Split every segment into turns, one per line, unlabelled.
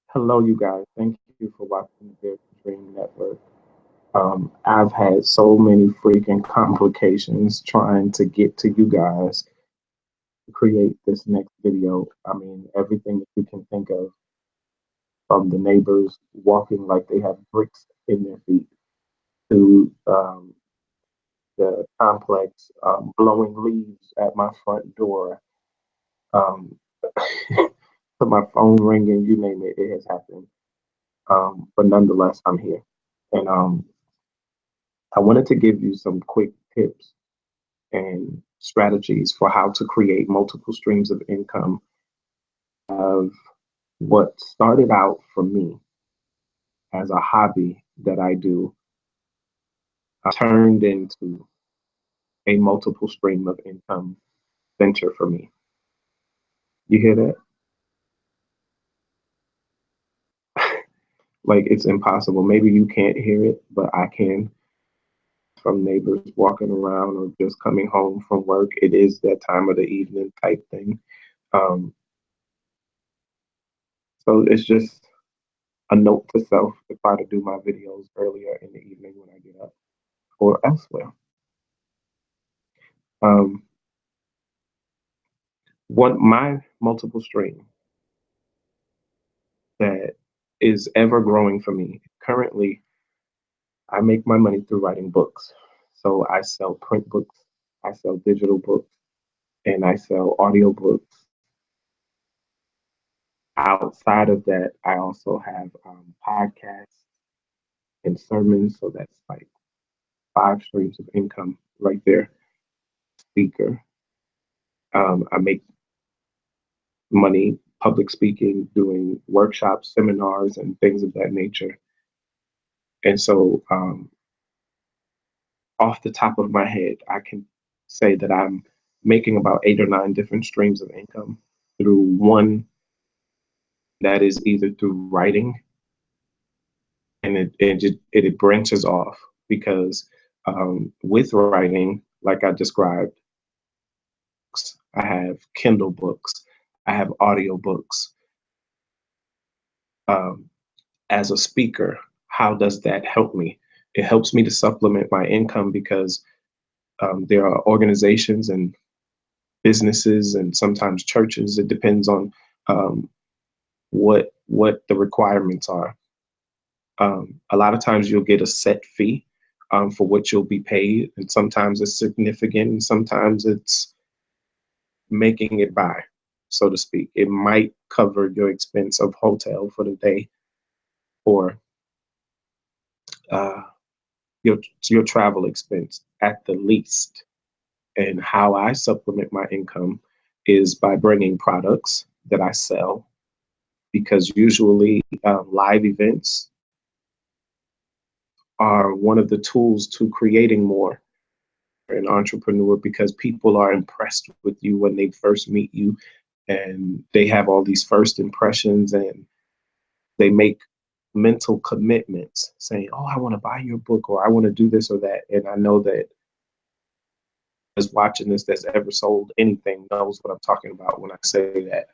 Hello, you guys. Thank you for watching the Dream Network. I've had so many freaking complications trying to get to you guys to create this next video. I mean, everything that you can think of, from the neighbors walking like they have bricks in their feet to the complex blowing leaves at my front door, um, to my phone ringing, you name it, it has happened. But nonetheless, I'm here. And I wanted to give you some quick tips and strategies for how to create multiple streams of income of what started out for me as a hobby that I do, turned into a multiple stream of income venture for me. You hear that? Like, it's impossible. Maybe you can't hear it, but I can, from neighbors walking around or just coming home from work. It is that time of the evening type thing. Um, so it's just a note to self to try to do my videos earlier in the evening when I get up or elsewhere. Um, One my multiple stream that is ever growing for me. Currently, I make my money through writing books. So I sell print books, I sell digital books, and I sell audio books. Outside of that, I also have podcasts and sermons. So that's like five streams of income right there. Speaker. I make money public speaking, doing workshops, seminars, and things of that nature. And so, off the top of my head, I can say that I'm making about eight or nine different streams of income through one that is either through writing, and it branches off because with writing, like I described, I have Kindle books, I have audio books. Um, as a speaker, how does that help me? It helps me to supplement my income because there are organizations and businesses and sometimes churches. It depends on um, what the requirements are. A lot of times you'll get a set fee for what you'll be paid, and sometimes it's significant, and sometimes it's making it by, so to speak. It might cover your expense of hotel for the day, or uh, your your travel expense at the least. And how I supplement my income is by bringing products that I sell, because usually live events are one of the tools to creating more an entrepreneur, because people are impressed with you when they first meet you, and they have all these first impressions, and they make mental commitments saying, oh, I want to buy your book, or I want to do this or that. And I know that is watching this that's ever sold anything knows what I'm talking about when I say that.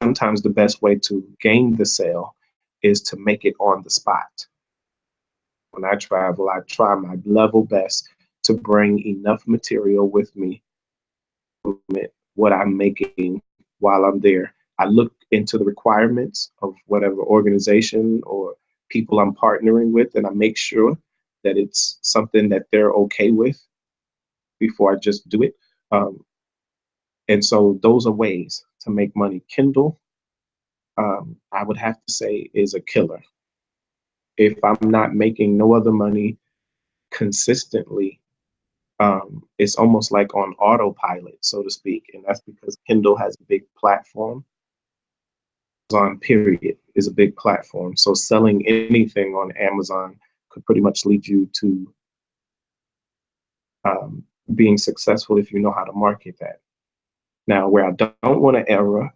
Sometimes the best way to gain the sale is to make it on the spot. When I travel, I try my level best to bring enough material with me, what I'm making while I'm there. I look into the requirements of whatever organization or people I'm partnering with, and I make sure that it's something that they're okay with before I just do it. Um, and so those are ways to make money. Kindle, I would have to say, is a killer. If I'm not making no other money consistently, it's almost like on autopilot, so to speak. And that's because Kindle has a big platform. Amazon, period, is a big platform. So selling anything on Amazon could pretty much lead you to um, being successful if you know how to market that. Now, where I don't want to error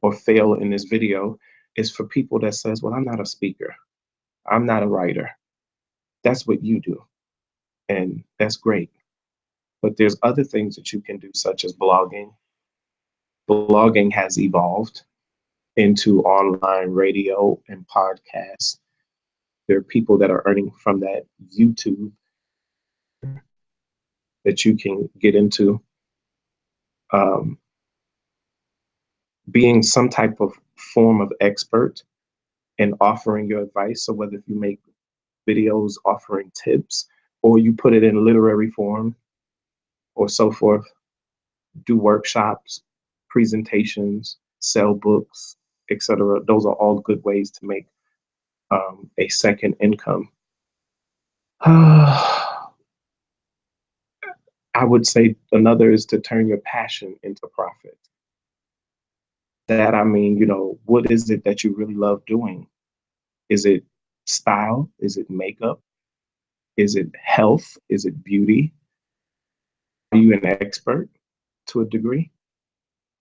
or fail in this video is for people that says, well, I'm not a speaker, I'm not a writer. That's what you do, and that's great. But there's other things that you can do, such as blogging. Blogging has evolved. into online radio and podcasts. There are people that are earning from that. YouTube that you can get into. Um, Being some type of form of expert and offering your advice. So whether if you make videos offering tips or you put it in literary form or so forth, do workshops, presentations, sell books, etc. Those are all good ways to make a second income. I would say another is to turn your passion into profit. That I mean, what is it that you really love doing? Is it style? Is it makeup? Is it health? Is it beauty? Are you an expert to a degree?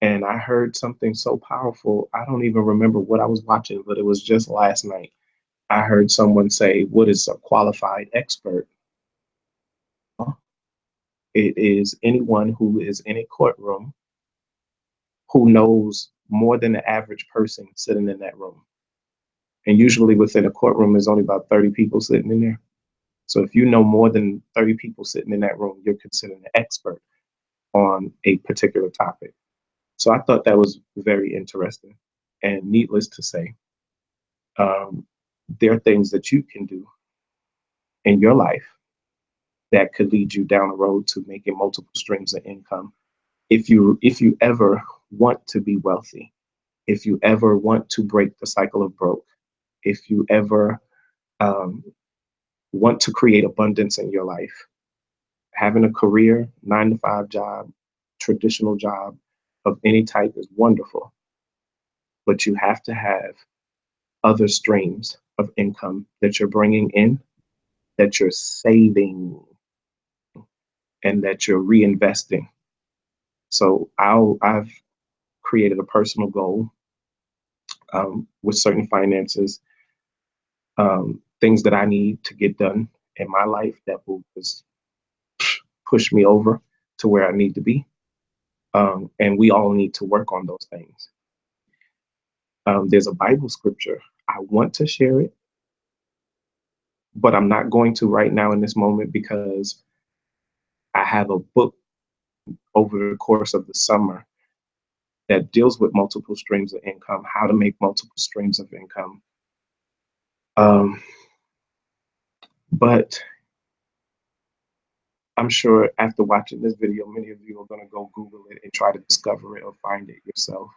And I heard something so powerful. I don't even remember what I was watching, but it was just last night. I heard someone say, "What is a qualified expert?" It is anyone who is in a courtroom who knows more than the average person sitting in that room. And usually within a courtroom, there's only about 30 people sitting in there. So if you know more than 30 people sitting in that room, you're considered an expert on a particular topic. So I thought that was very interesting. And needless to say, um, there are things that you can do in your life that could lead you down the road to making multiple streams of income. If you ever want to be wealthy, if you ever want to break the cycle of broke, if you ever um, want to create abundance in your life, having a career, 9 to 5 job, traditional job of any type is wonderful, but you have to have other streams of income that you're bringing in, that you're saving, and that you're reinvesting. So I've created a personal goal with certain finances, things that I need to get done in my life that will just push me over to where I need to be. And we all need to work on those things. There's a Bible scripture. I want to share it, but I'm not going to right now in this moment because I have a book over the course of the summer that deals with multiple streams of income, how to make multiple streams of income. Um, but I'm sure after watching this video, many of you are going to go Google it and try to discover it or find it yourself.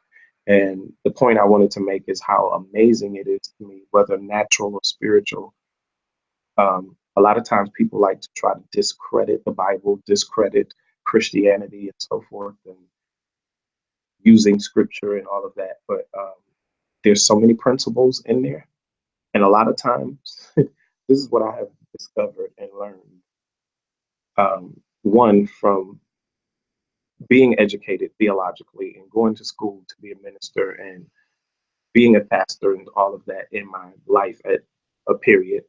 And the point I wanted to make is how amazing it is to me, whether natural or spiritual. A lot of times people like to try to discredit the Bible, discredit Christianity and so forth, and using scripture and all of that. But there's so many principles in there. And a lot of times, this is what I have discovered and learned. One, from being educated theologically and going to school to be a minister and being a pastor and all of that in my life at a period,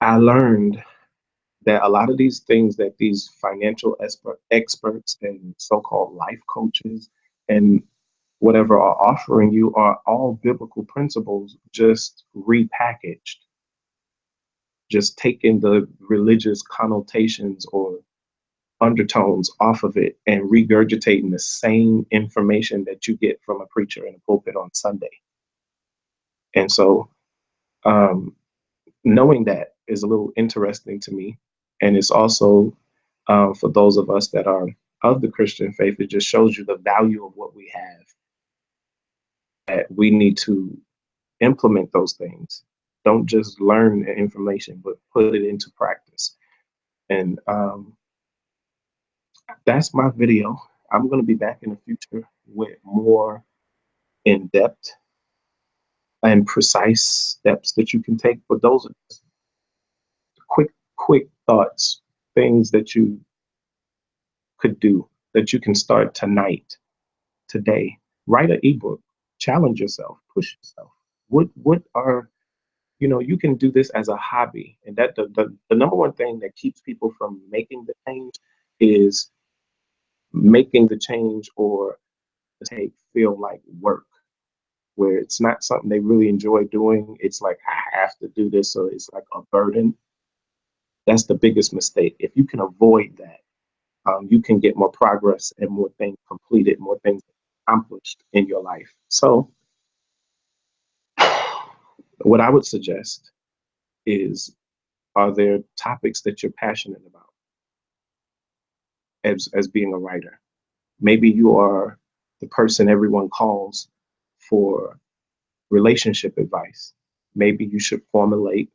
I learned that a lot of these things that these financial experts and so-called life coaches and whatever are offering you are all biblical principles, just repackaged, just taking the religious connotations or undertones off of it and regurgitating the same information that you get from a preacher in a pulpit on Sunday. And so um, knowing that is a little interesting to me. And it's also for those of us that are of the Christian faith, it just shows you the value of what we have, that we need to implement those things. Don't just learn the information, but put it into practice. And that's my video. I'm going to be back in the future with more in depth and precise steps that you can take. But those are just quick thoughts, things that you could do, that you can start tonight, today. Write an ebook, challenge yourself, push yourself. What are, you can do this as a hobby. And that the number one thing that keeps people from making the change is making the change or take feel like work. where it's not something they really enjoy doing. It's like, I have to do this, so it's like a burden. That's the biggest mistake. If you can avoid that, you can get more progress and more things completed, more things accomplished in your life. So, what I would suggest is, are there topics that you're passionate about as being a writer? Maybe you are the person everyone calls for relationship advice. Maybe you should formulate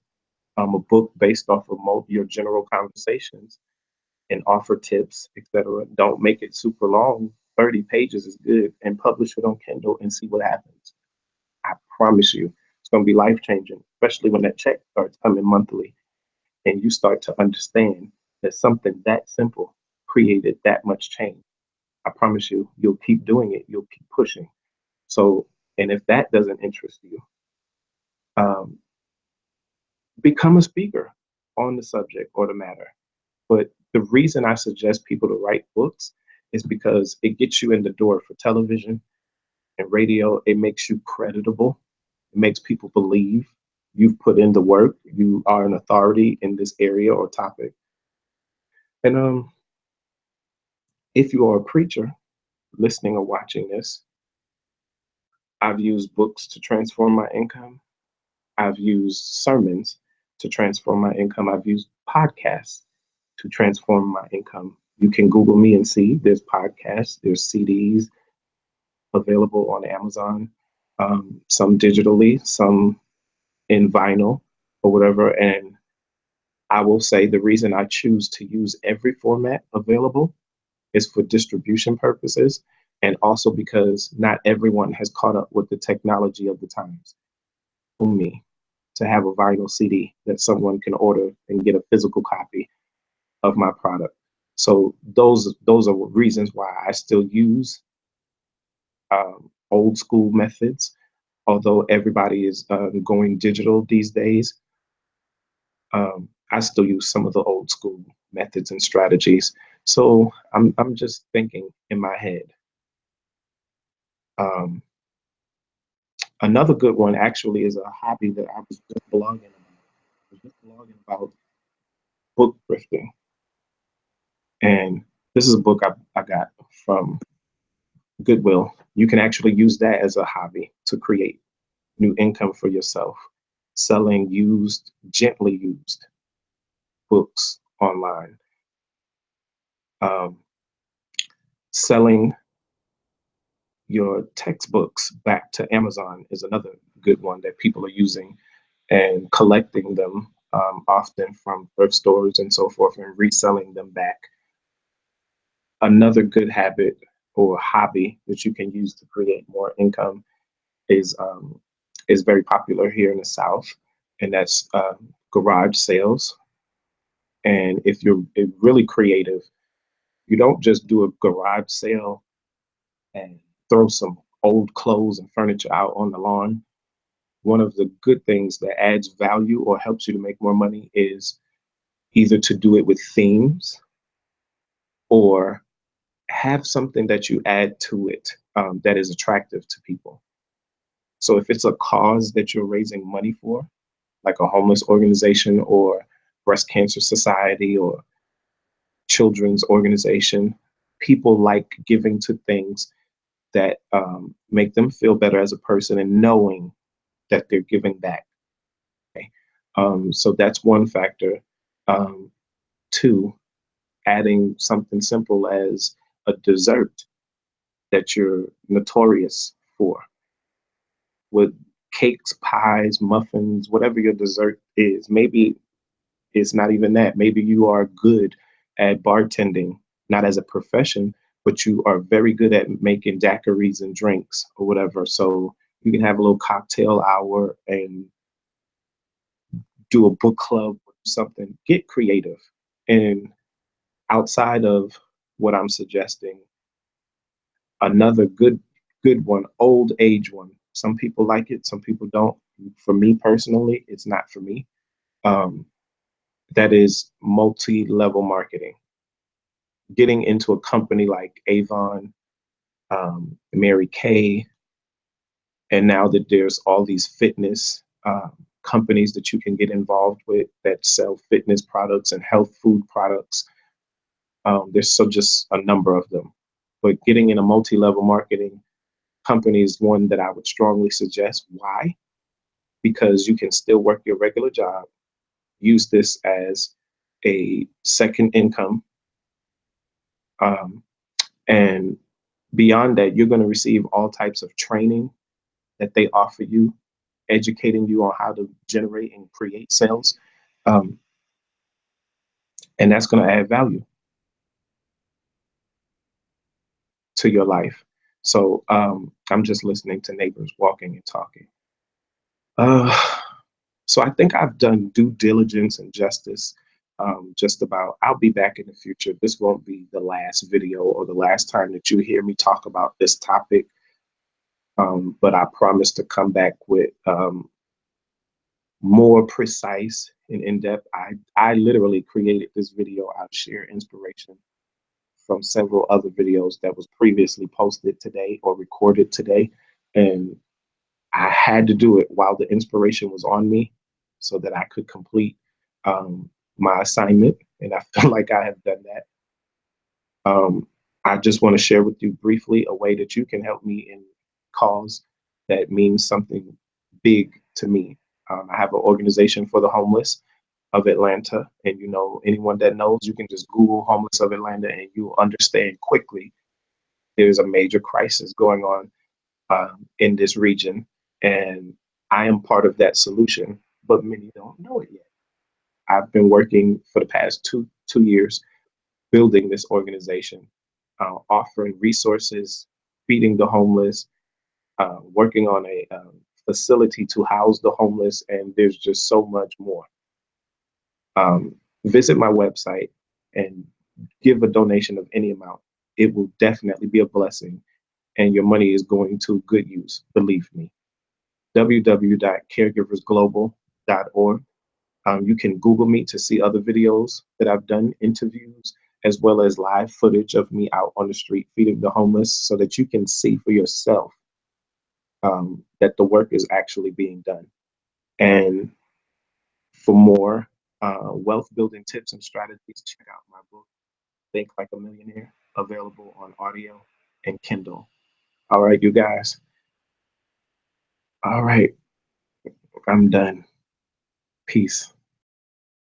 a book based off of your general conversations and offer tips, etc. Don't make it super long. 30 pages is good, and publish it on Kindle and see what happens. I promise you, it's going to be life changing, especially when that check starts coming monthly and you start to understand that something that simple created that much change. I promise you, you'll keep doing it, you'll keep pushing. So, and if that doesn't interest you, um, become a speaker on the subject or the matter. But the reason I suggest people to write books is because it gets you in the door for television and radio. It makes you creditable. It makes people believe you've put in the work. You are an authority in this area or topic. And if you are a preacher listening or watching this, I've used books to transform my income. I've used sermons to transform my income. I've used podcasts to transform my income. You can Google me and see there's podcasts, there's CDs available on Amazon, some digitally, some in vinyl or whatever. And I will say the reason I choose to use every format available is for distribution purposes, and also because not everyone has caught up with the technology of the times. For me to have a vinyl CD that someone can order and get a physical copy of my product. So those are reasons why I still use old school methods. Although everybody is going digital these days, I still use some of the old school methods and strategies. So I'm just thinking in my head. Um, Another good one actually is a hobby that I was just blogging about. I was just blogging about book thrifting, and this is a book I got from Goodwill. You can actually use that as a hobby to create new income for yourself, selling used, gently used books online. Um, Selling your textbooks back to Amazon is another good one that people are using, and collecting them often from thrift stores and so forth and reselling them back. Another good habit or hobby that you can use to create more income is very popular here in the South, and that's garage sales. And if you're really creative, you don't just do a garage sale and throw some old clothes and furniture out on the lawn. One of the good things that adds value or helps you to make more money is either to do it with themes or have something that you add to it that is attractive to people. So if it's a cause that you're raising money for, like a homeless organization or breast cancer society or children's organization, people like giving to things that make them feel better as a person and knowing that they're giving back. Okay? So that's one factor. Two, adding something simple as a dessert that you're notorious for, with cakes, pies, muffins, whatever your dessert is. Maybe it's not even that. Maybe you are good at bartending, not as a profession, but you are very good at making daiquiris and drinks or whatever. So you can have a little cocktail hour and do a book club or something. Get creative. And outside of what I'm suggesting, another good one, old age one. Some people like it, some people don't. For me personally, it's not for me. Um, that is multi-level marketing. Getting into a company like Avon, Mary Kay, And now that there's all these fitness companies that you can get involved with that sell fitness products and health food products, there's so just a number of them. But getting in a multi-level marketing company is one that I would strongly suggest. Why? Because you can still work your regular job, use this as a second income, um, and beyond that, you're going to receive all types of training that they offer you, educating you on how to generate and create sales. Um, and that's going to add value to your life. So I'm just listening to neighbors walking and talking. Uh, so I think I've done due diligence and justice. Just about, I'll be back in the future. This won't be the last video or the last time that you hear me talk about this topic. But I promise to come back with more precise and in-depth. I literally created this video out of sheer inspiration from several other videos that was previously posted today or recorded today. And I had to do it while the inspiration was on me so that I could complete my assignment. And I feel like I have done that. I just want to share with you briefly a way that you can help me in cause that means something big to me. I have an organization for the homeless of Atlanta, and anyone that knows, you can just Google homeless of Atlanta, and you'll understand quickly there's a major crisis going on in this region, and I am part of that solution, but many don't know it yet. I've been working for the past two years building this organization, offering resources, feeding the homeless, working on a facility to house the homeless, and there's just so much more. Visit my website and give a donation of any amount. It will definitely be a blessing, and your money is going to good use, believe me. www.caregiversglobal.org. You can Google me to see other videos that I've done, interviews, as well as live footage of me out on the street feeding the homeless so that you can see for yourself that the work is actually being done. And for more wealth building tips and strategies, check out my book, Think Like a Millionaire, available on audio and Kindle. All right, you guys. All right, I'm done. Peace.